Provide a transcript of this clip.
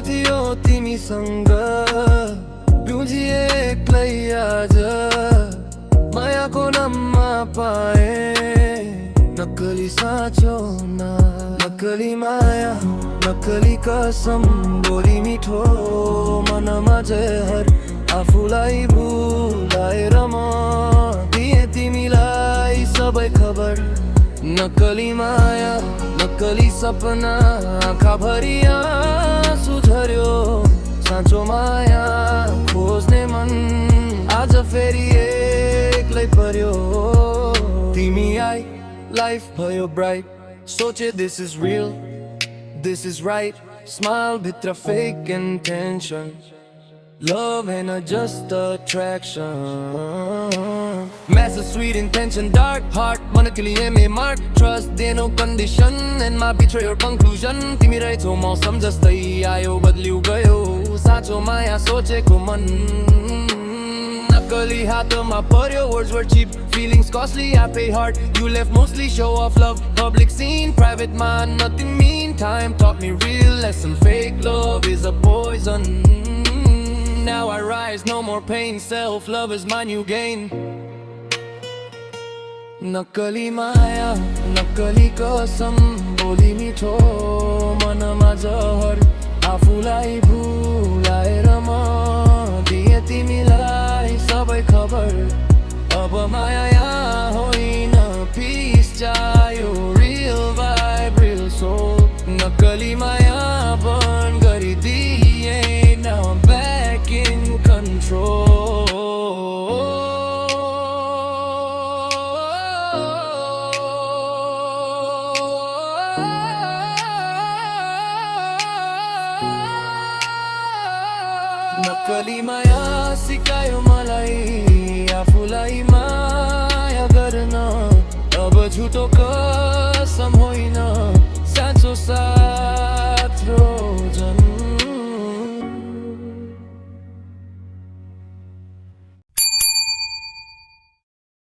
थियो तिमीसँग बुझिए एक्लै आज मायाको नाममा पाए नक्कली साँचो न नक्कली माया नक्कली कसम बोली मिठो मनमा जहर आफूलाई भुलाएर म दिए तिमीलाई सबै खबर नक्कली माया नक्कली सपना आँखाभरि आँसु झर्यो साँचो माया खोज्ने मन आज फेरि एक्लै पर्यो तिमी आई लाइफ भयो ब्राइट सोचे this is real this is right smile भित्र fake intention love and just attraction massive sweet intention dark heart मन के लिए मे mark trust there no condition and my betrayal conclusion तिमी रहेछौ मौसम जस्तै आयो बदलियो गयो साँचो माया सोचेको मन नक्कली हातमा पर्यो words were cheap feelings costly I pay hard you left mostly show off love public scene private man nothing mean time taught me real lesson fake love is a poison now I rise no more pain self love is my new gain नक्कली माया नक्कली कसम बोली मिठो मनमा जहर आफूलाई भुलाएर म दिए तिमीलाई सबै खबर अब माया यहाँ होइन पिस चाहियो real vibe real soul नक्कली माया बन्द गरिदिए now I'm back in control नक्कली माया सिकायो